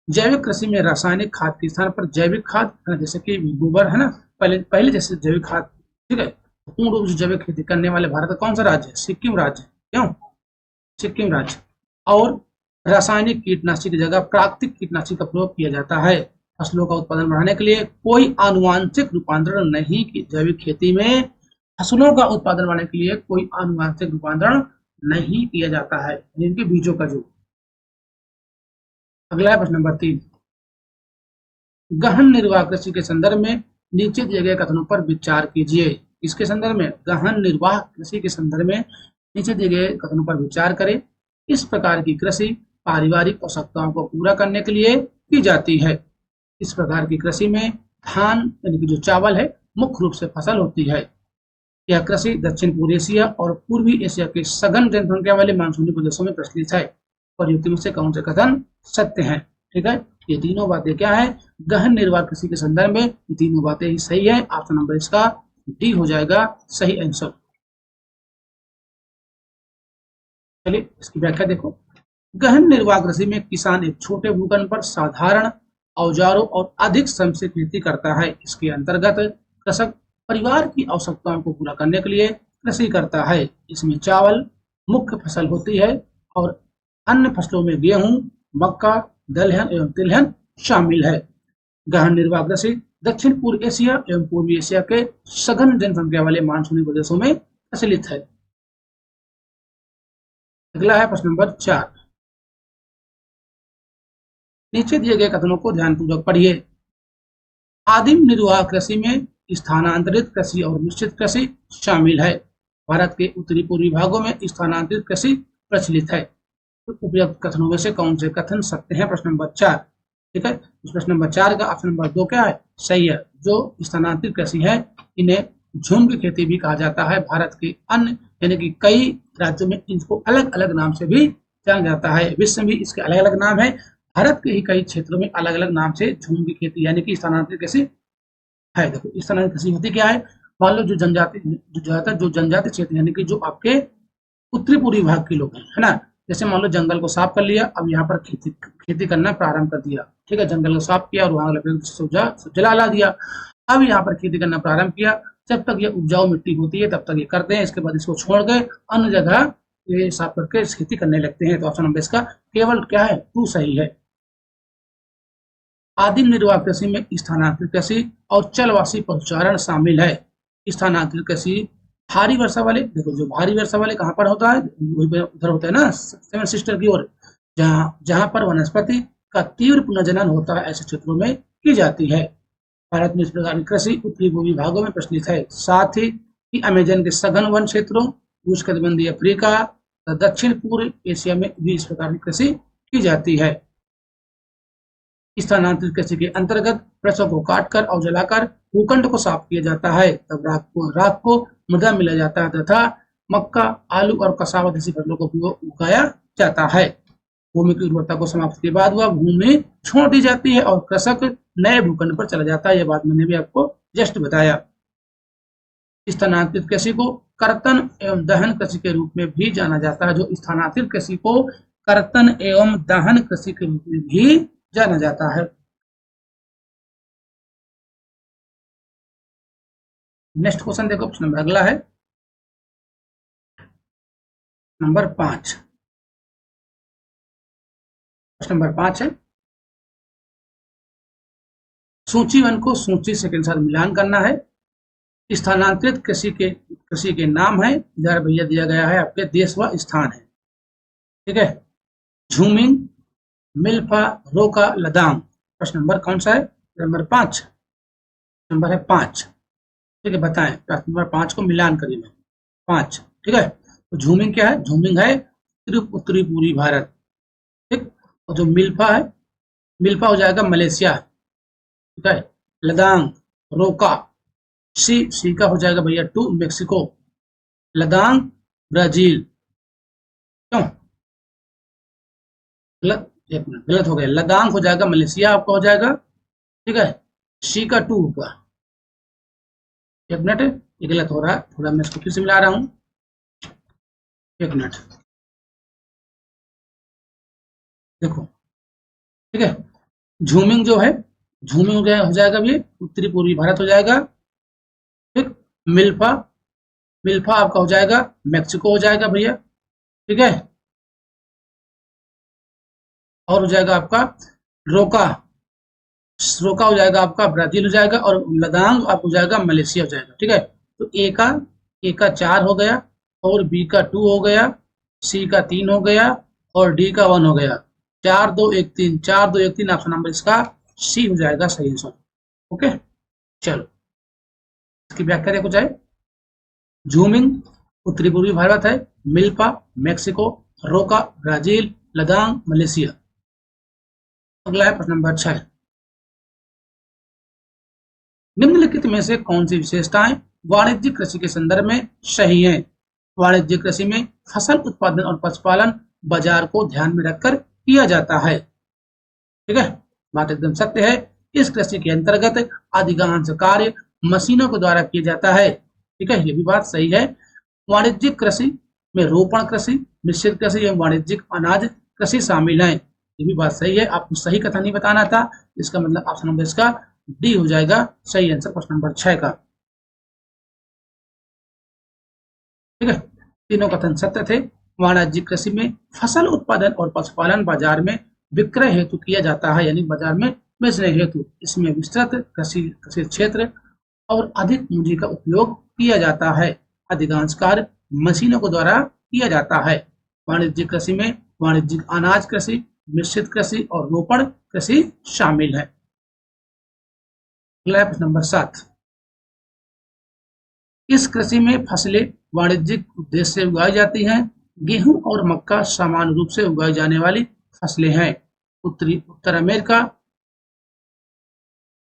जैविक कृषि में रासायनिक खाद के स्थान पर जैविक खाद, जैसे कि गोबर है ना, पहले पहले जैसे जैविक खाद। ठीक है, पूर्ण रूप से जैविक खेती करने वाले भारत का कौन सा राज्य है? सिक्किम राज्य। क्यों? सिक्किम राज्य। और रासायनिक कीटनाशी की जगह प्राकृतिक कीटनाशी का प्रयोग किया जाता है। फसलों का उत्पादन बढ़ाने के लिए कोई आनुवांशिक रूपांतरण नहीं की। जैविक खेती में फसलों का उत्पादन बढ़ाने के लिए कोई आनुवांशिक रूपांतरण नहीं किया जाता है, इनके बीजों का जो। अगला है प्रश्न नंबर 3। गहन निर्वाह कृषि के संदर्भ में नीचे दिए गए कथनों पर विचार कीजिए। इसके संदर्भ में गहन निर्वाह कृषि के संदर्भ में नीचे दिए गए कथनों पर विचार करें। इस प्रकार की कृषि पारिवारिक आवश्यकताओं को पूरा करने के लिए की जाती है। इस प्रकार की कृषि में धान यानी कि जो चावल है मुख्य रूप से फसल होती है। यह कृषि दक्षिण पूर्व एशिया और पूर्वी एशिया के सघन जनसंख्या वाले मानसूनी प्रदेशों में प्रचलित है। प्रयुक्त में से कौन से कथन सत्य हैं? ठीक है, ये तीनों बातें क्या है? गहन निर्वाह कृषि के संदर्भ में ये तीनों बातें ही सही है। ऑप्शन नंबर इसका डी हो जाएगा सही आंसर। चलिए इसकी व्याख्या देखो। गहन निर्वाह कृषि में किसान एक छोटे भूखंड पर साधारण औजारों और अधिक श्रम से खेती करता है। इसके अंतर्गत कृषक परिवार की आवश्यकताओं को पूरा करने के लिए कृषि करता है। इसमें चावल मुख्य फसल होती है और अन्य फसलों में गेहूं, मक्का, दलहन एवं तिलहन शामिल है। गहन निर्वाह कृषि दक्षिण पूर्व एशिया एवं पूर्वी एशिया के सघन जनसंख्या वाले मानसूनी प्रदेशों में प्रचलित है। अगला है प्रश्न नंबर 4। नीचे दिए गए कथनों को ध्यानपूर्वक पढ़िए। आदिम निर्वाह कृषि में स्थानांतरित कृषि और मिश्रित कृषि शामिल है। भारत के उत्तरी पूर्वी भागों में स्थानांतरित कृषि प्रचलित है। तो उपयुक्त कथनों में से कौन से कथन सत्य है? प्रश्न नंबर 4। ठीक है, उस प्रश्न नंबर 4 का ऑप्शन नंबर 2 क्या है? सही है। जो स्थानांतरित कृषि है इन्हें झूम की खेती भी कहा जाता है। भारत के अन्य यानी कि कई राज्यों में इनको अलग अलग नाम से भी जाना जाता है। विश्व में भी इसके अलग अलग नाम है। भारत के ही कई क्षेत्रों में अलग अलग नाम से झूम की खेती यानी कि स्थानांतरित कृषि है। देखो स्थानांतरित कृषि होती क्या है? मान लो जो जनजाति जो ज्यादातर जो जनजाति क्षेत्र यानी कि जो आपके उत्तरी पूर्वी भाग के लोग हैं, है ना, जैसे मान लो जंगल को साफ कर लिया, अब यहाँ पर खेती करना प्रारंभ कर दिया। ठीक है, जंगल को साफ किया और वहां लकड़ी जला ला दिया। अब यहाँ पर खेती करना प्रारंभ किया। जब तक ये उपजाऊ मिट्टी होती है तब तक ये करते हैं, इसके बाद इसको छोड़ के अन्य जगह ये साफ करके खेती करने लगते हैं। तो ऑप्शन नंबर इसका केवल क्या है? 2 सही है। आदिम निर्वाह कृषि में स्थानांतरित कृषि और चलवासी पशुचारण शामिल है। स्थानांतरित कृषि भारी वर्षा वाले, देखो जो भारी वर्षा वाले कहाँ पर होता है? उधर होता है ना सेवन सिस्टर की ओर, जहाँ जहाँ पर वनस्पति का तीव्र पुनर्जनन होता है, ऐसे क्षेत्रों में की जाती है। भारत में इस प्रकार की कृषि उत्तरी पूर्वी भागों में प्रचलित है। साथ ही अमेजन के सघन वन क्षेत्रों, उष्णकटिबंधीय अफ्रीका तथा दक्षिण पूर्व एशिया में भी इस प्रकार की कृषि की जाती है। स्थानांतरित कृषि के अंतर्गत वृक्षों को काटकर और जलाकर भूखंड को साफ किया जाता है। तब राख को मृदा मिला जाता है तथा मक्का, आलू और कसावा जैसी फसलों को उगाया जाता है। भूमि की उर्वरता को समाप्त के बाद वह भूमि छोड़ दी जाती है और कृषक नए भूखंड पर चला जाता है। यह बात मैंने भी आपको जस्ट बताया। स्थानांतरित कृषि को कर्तन एवं दहन कृषि के रूप में भी जाना जाता है। जो स्थानांतरित कृषि को कर्तन एवं दहन कृषि के रूप में भी जाना जाता है। नेक्स्ट क्वेश्चन देखो, प्रश्न नंबर अगला है नंबर 5। प्रश्न नंबर 5 है, सूची 1 को सूची से के साथ मिलान करना है। स्थानांतरित कृषि के नाम है, इधर भैया दिया गया है आपके देश व स्थान है। ठीक है, झूमिंग, मिल्फा, रोका, लदांग। प्रश्न नंबर कौन सा है? नंबर 5 नंबर है 5। ठीक है, बताएं प्रश्न नंबर 5 को मिलान करिए में 5। ठीक है, तो झूमिंग क्या है? झूमिंग है उत्तरी पूर्वी भारत। ठीक, और जो मिल्फा है, मिल्फा हो जाएगा मलेशिया। ठीक है, लदांग, रोका, सी का हो जाएगा भैया 2 मेक्सिको, लदांग ब्राजील। क्यों गलत? एक मिनट, गलत हो गया। लदांग हो जाएगा मलेशिया आपका हो जाएगा। ठीक है, सी का 2 होगा। एक मिनट, ये गलत हो रहा है, थोड़ा मैं इसको फिर से मिला रहा हूँ। एक मिनट, देखो। ठीक है, झूमिंग जो है, झूमिंग हो जाएगा भी उत्तरी पूर्वी भारत हो जाएगा। ठीक, मिल्फा, मिल्फा आपका हो जाएगा मेक्सिको हो जाएगा भैया। ठीक है, और हो जाएगा आपका रोका, रोका हो जाएगा आपका ब्राजील हो जाएगा, और लदांग आप हो जाएगा मलेशिया हो जाएगा। ठीक है, तो ए का 4 हो गया, और बी का 2 हो गया, सी का 3 हो गया, और डी का 1 हो गया। 4 2 1 3, 4 2 1 3 ऑप्शन नंबर इसका सी हो जाएगा सही आंसर। ओके, चलो इसकी व्याख्या देखो जाए। झूमिंग उत्तरी पूर्वी भारत है, मिल्फा मेक्सिको, रोका ब्राजील, लदांग मलेशिया। अगला है प्रश्न नंबर 6। निम्नलिखित में से कौन सी विशेषताएं वाणिज्यिक कृषि के संदर्भ में सही हैं? वाणिज्यिक कृषि में फसल उत्पादन और पशुपालन बाजार को ध्यान में रखकर किया जाता है। ठीक है, बात एकदम सत्य है। इस कृषि के अंतर्गत अधिकांश कार्य मशीनों के द्वारा किया जाता है। ठीक है, ये भी बात सही है। वाणिज्यिक कृषि में रोपण कृषि, मिश्रित कृषि एवं वाणिज्यिक अनाज कृषि शामिल है। ये भी बात सही है। आपको सही कथन नहीं बताना था, इसका मतलब ऑप्शन नंबर इसका डी हो जाएगा सही आंसर प्रश्न नंबर 6 का। ठीक है, तीनों कथन सत्य थे। वाणिज्यिक कृषि में फसल उत्पादन और पशुपालन बाजार में विक्रय हेतु किया जाता है, यानी बाजार में बेचने हेतु। इसमें विस्तृत कृषि कृषि क्षेत्र और अधिक पूंजी का उपयोग किया जाता है। अधिकांश कार्य मशीनों के द्वारा किया जाता है। वाणिज्यिक कृषि में वाणिज्यिक अनाज कृषि, मिश्रित कृषि और रोपण कृषि शामिल है। अगला प्रश्न नंबर 7। इस कृषि में फसलें वाणिज्यिक उद्देश्य से उगाई जाती हैं। गेहूं और मक्का समान रूप से उगाई जाने वाली फसलें हैं। उत्तर अमेरिका,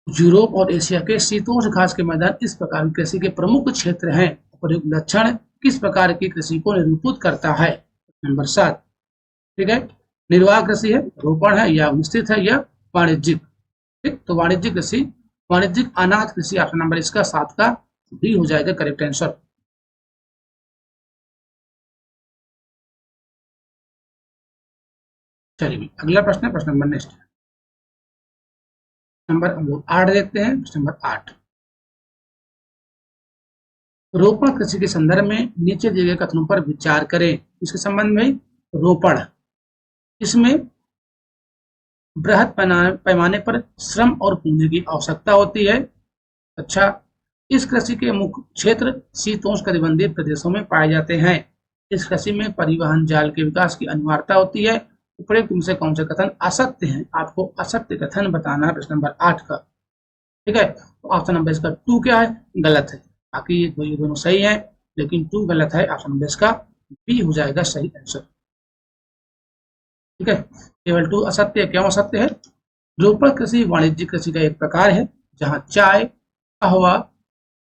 यूरोप और एशिया के शीतोष्ण घास के मैदान इस प्रकार की कृषि के प्रमुख क्षेत्र हैं। उपयुक्त लक्षण किस प्रकार की कृषि को निरूपित करता है? नंबर 7। ठीक है, निर्वाह कृषि है, रोपण है या मिश्रित है या वाणिज्यिक। ठीक, तो वाणिज्यिक कृषि, वाणिज्यिक अनाज कृषि ऑप्शन नंबर इसका 7 का भी हो जाएगा करेक्ट आंसर। चलिए अगला प्रश्न है, प्रश्न नंबर नेक्स्ट नंबर 8 देखते हैं। प्रश्न नंबर 8, रोपण कृषि के संदर्भ में नीचे दिए गए कथनों पर विचार करें। इसके संबंध में रोपण, इसमें बृहद पैमाने पर श्रम और पूंजी की आवश्यकता होती है। अच्छा, इस कृषि के मुख्य क्षेत्र शीतोष्ण कटिबंधीय प्रदेशों में पाए जाते हैं। इस कृषि में परिवहन जाल के विकास की अनिवार्यता होती है। उपरोक्त में से कौन से कथन असत्य हैं? आपको असत्य कथन बताना है प्रश्न नंबर 8 का। ठीक है, तो ऑप्शन नंबर इसका 2 क्या है? गलत है। बाकी ये दोनों सही है, लेकिन 2 गलत है। ऑप्शन नंबर इसका बी हो जाएगा सही आंसर। ठीक है, केवल 2 असत्य है। क्यों असत्य है? रोपण कृषि वाणिज्यिक कृषि का एक प्रकार है जहां चाय, कहवा,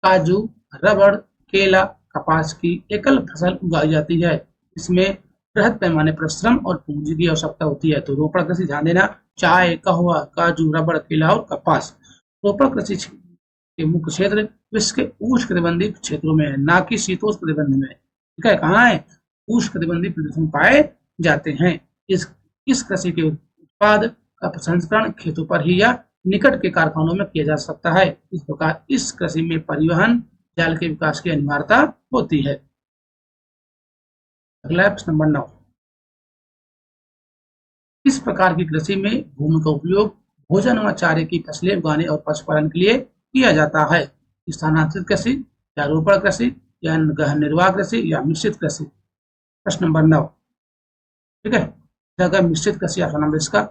काजू, रबड़, केला, कपास की एकल फसल उगाई जाती है। इसमें बृहद पैमाने पर श्रम और पूंजी की आवश्यकता होती है। तो रोपण कृषि, ध्यान देना, चाय, कहवा, काजू, रबड़, केला और कपास। रोपण कृषि के मुख्य क्षेत्र विश्व के उष्णकटिबंधीय क्षेत्रों में है, ना कि शीतोष्ण कटिबंध में। ठीक है, कहाँ है? उष्णकटिबंधीय प्रदेशों में पाए जाते हैं। इस कृषि के उत्पाद का प्रसंस्करण खेतों पर ही या निकट के कारखानों में किया जा सकता है। इस प्रकार इस कृषि में परिवहन जाल के विकास की अनिवार्यता होती है। अगला प्रश्न नंबर 9, इस प्रकार की कृषि में भूमि का उपयोग भोजन व चारे की फसलें उगाने और पशुपालन के लिए किया जाता है। स्थानांतरित कृषि या रोपण कृषि या गहन निर्वाह कृषि या मिश्रित कृषि। प्रश्न नंबर 9, ठीक है, अगर मिश्रित कृषि ऑप्शन नंबर इसका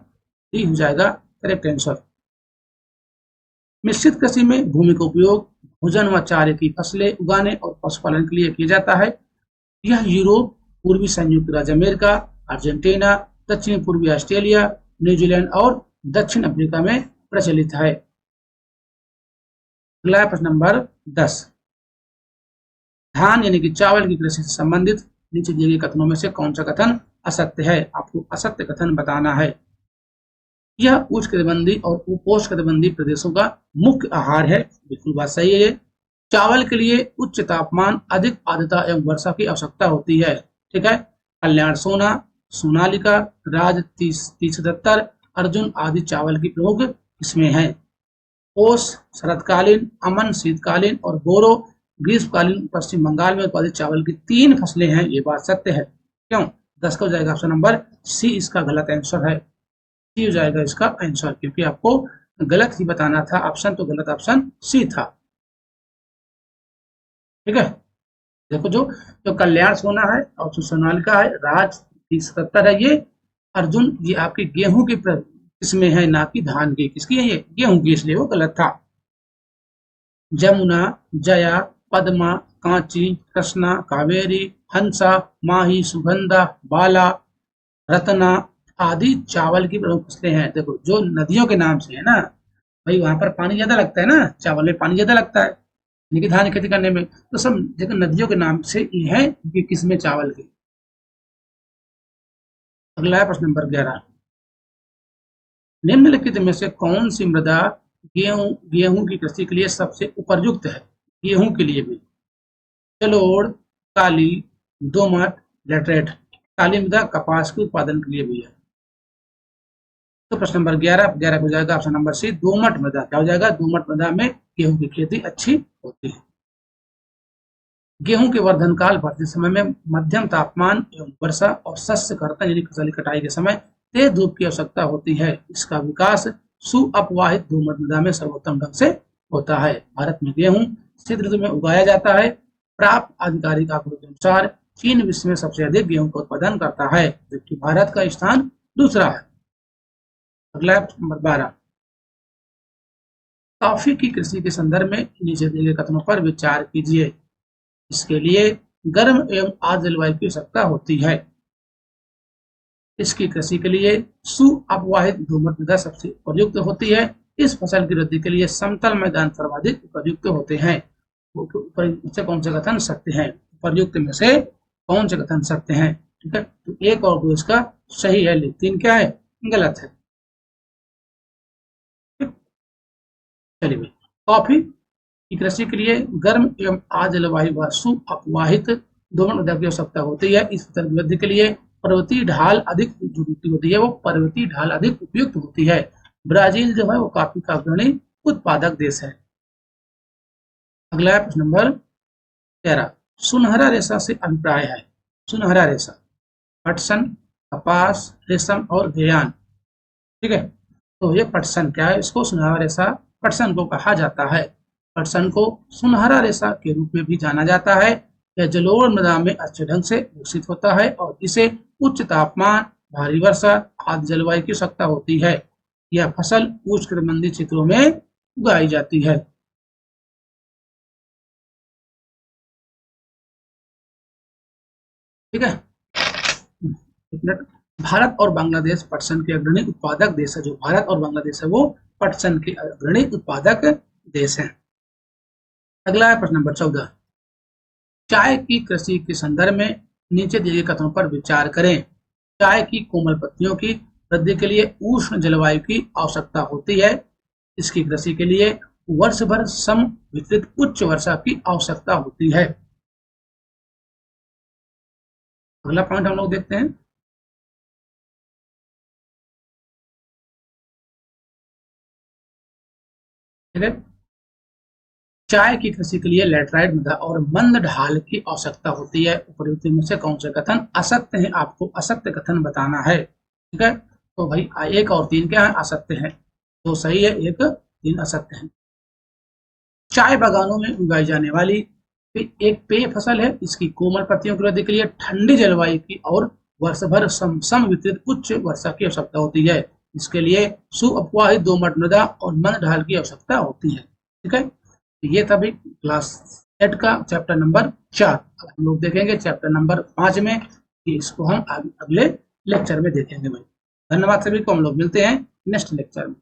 डी हो जाएगा करेक्ट आंसर। मिश्रित कृषि में भूमि का उपयोग भोजन व चारे की फसलें उगाने और पशुपालन के लिए किया जाता है। यह यूरोप, पूर्वी संयुक्त राज्य अमेरिका, अर्जेंटीना, दक्षिण पूर्वी ऑस्ट्रेलिया, न्यूजीलैंड और दक्षिण अफ्रीका में प्रचलित है। अगला प्रश्न नंबर 10, धान यानी कि चावल की कृषि से संबंधित नीचे दिए गए कथनों में से कौन सा कथन असत्य है? आपको असत्य कथन बताना है। यह उष्णकटिबंधीय और उपोष्णकटिबंधीय प्रदेशों का मुख्य आहार है। बिल्कुल बात सही है। चावल के लिए उच्च तापमान, अधिक आर्द्रता एवं वर्षा की आवश्यकता होती है। ठीक है, कल्याण सोना, सोनालिका, राज 3077, अर्जुन आदि चावल की प्रमुख किस्में हैं। ओस शरतकालीन, अमन शीतकालीन और बोरो ग्रीष्मकालीन पश्चिम बंगाल में उत्पादित चावल की 3 फसलें हैं। ये बात सत्य है। क्यों? 10 का हो जाएगा ऑप्शन नंबर सी इसका गलत आंसर है। सी हो जाएगा इसका आंसर, क्योंकि आपको गलत ही बताना था ऑप्शन, तो गलत ऑप्शन सी था। ठीक है, देखो जो कल्याण सोना है और जो सोनालिका है, राज 3077 है, ये अर्जुन, ये आपकी गेहूं की किस्में है, ना कि धान की। किसकी है? ये गेहूं की, इसलिए वो गलत था। जमुना, जया, पद्मा, कांची, कृष्णा, कावेरी, हंसा, माही, सुगंधा, बाला, रत्ना आदि चावल की प्रमुख फसलें हैं। देखो जो नदियों के नाम से है ना भाई, वहां पर पानी ज्यादा लगता है ना, चावल में पानी ज्यादा लगता है, यानी कि धान की खेती करने में, तो सब जगह नदियों के नाम से ये है कि किसमें चावल की। अगला है प्रश्न नंबर 11, निम्नलिखित में से कौन सी मृदा गेहूं की कृषि के लिए सबसे उपयुक्त है? गेहूं के लिए भी जलोढ़, काली, दोमट, लेटरेट। काली मृदा कपास के उत्पादन के लिए भी है। तो प्रश्न नंबर 11 हो जाएगा ऑप्शन नंबर सी, दोमट मृदा। क्या हो जाएगा? दोमट मृदा में गेहूं की खेती अच्छी होती है। गेहूं के वर्धन काल बढ़ते समय में मध्यम तापमान एवं वर्षा और शस्य कर्तन यानी फसल की कटाई के समय तेज धूप की आवश्यकता होती है। इसका विकास सुअपवाहित दोमट मृदा में सर्वोत्तम ढंग से होता है। भारत में गेहूं शीत ऋतु में उगाया जाता है। प्राप्त आधिकारिक आंकड़ों के अनुसार चीन विश्व में सबसे अधिक गेहूं का उत्पादन करता है, जबकि भारत का स्थान दूसरा है। अगला नंबर 12, कॉफी की कृषि के संदर्भ में नीचे दिए गए कथनों पर विचार कीजिए। इसके लिए गर्म एवं आर्द्र जलवायु की आवश्यकता होती है। इसकी कृषि के लिए सुअपवाहित दोमट मृदा सबसे उपयुक्त होती है। इस फसल की वृद्धि के लिए समतल मैदान सर्वाधिक उपयुक्त होते हैं। से कौन से कथन सत्य हैं? उपयुक्त में से कौन से कथन सत्य हैं? ठीक है, तो 1 और 2 इसका सही है, लेकिन 3 क्या है? गलत है। चलिए, कॉफी की कृषि के लिए गर्म एवं आर्द्र जलवायु व सुअपवाहित दोमट मृदा की आवश्यकता होती है। इस फसल की वृद्धि के लिए पर्वतीय ढाल अधिक उपयुक्त होती है, वो पर्वतीय ढाल अधिक उपयुक्त होती है। ब्राजील जो है वो कॉफी का अग्रणी उत्पादक देश है। अगला प्रश्न नंबर 13, सुनहरा रेशा से अभिप्राय है। सुनहरा रेशा पटसन, कपास, रेशम और घेयान। ठीक है, तो ये पटसन क्या है? इसको सुनहरा रेशा पटसन को कहा जाता है। पटसन को सुनहरा रेशा के रूप में भी जाना जाता है। यह जलोढ़ मृदा में अच्छे ढंग से विकसित होता है और इसे उच्च तापमान, भारी वर्षा आदि जलवायु की आवश्यकता होती है। यह फसल उष्णकटिबंधीय क्षेत्रों में उगाई जाती है। ठीक है, भारत और बांग्लादेश पटसन के अग्रणी उत्पादक देश है। जो भारत और बांग्लादेश है वो पटसन के अग्रणी उत्पादक देश है। अगला है प्रश्न नंबर 14, चाय की कृषि के संदर्भ में नीचे दिए गए कथनों पर विचार करें। चाय की कोमल पत्तियों की वृद्धि के लिए उष्ण जलवायु की आवश्यकता होती है। इसकी कृषि के लिए वर्ष भर सम वितरित उच्च वर्षा की आवश्यकता होती है। अगला पॉइंट हम लोग देखते हैं। ठीक है, चाय की कृषि के लिए लैटराइट मृदा और मंद ढाल की आवश्यकता होती है। उपयुक्त में से कौन से कथन असत्य हैं? आपको असत्य कथन बताना है। ठीक है, तो भाई 1 और 3 क्या है? असत्य है। 2 सही है, 1 3 असत्य है। चाय बागानों में उगाई जाने वाली एक पेय फसल है। इसकी कोमल पत्तियों की वृद्धि के लिए ठंडी जलवायु की और वर्ष भर सम वितरित उच्च वर्षा की आवश्यकता होती है। इसके लिए सुअपवाहित दोमट मृदा और मंद ढाल की आवश्यकता होती है। ठीक है, ये था भाई क्लास 8 का चैप्टर नंबर 4। अब हम लोग देखेंगे चैप्टर नंबर 5 में, कि इसको हम अगले लेक्चर में देखेंगे भाई। धन्यवाद सभी को, हम लोग मिलते हैं नेक्स्ट लेक्चर में।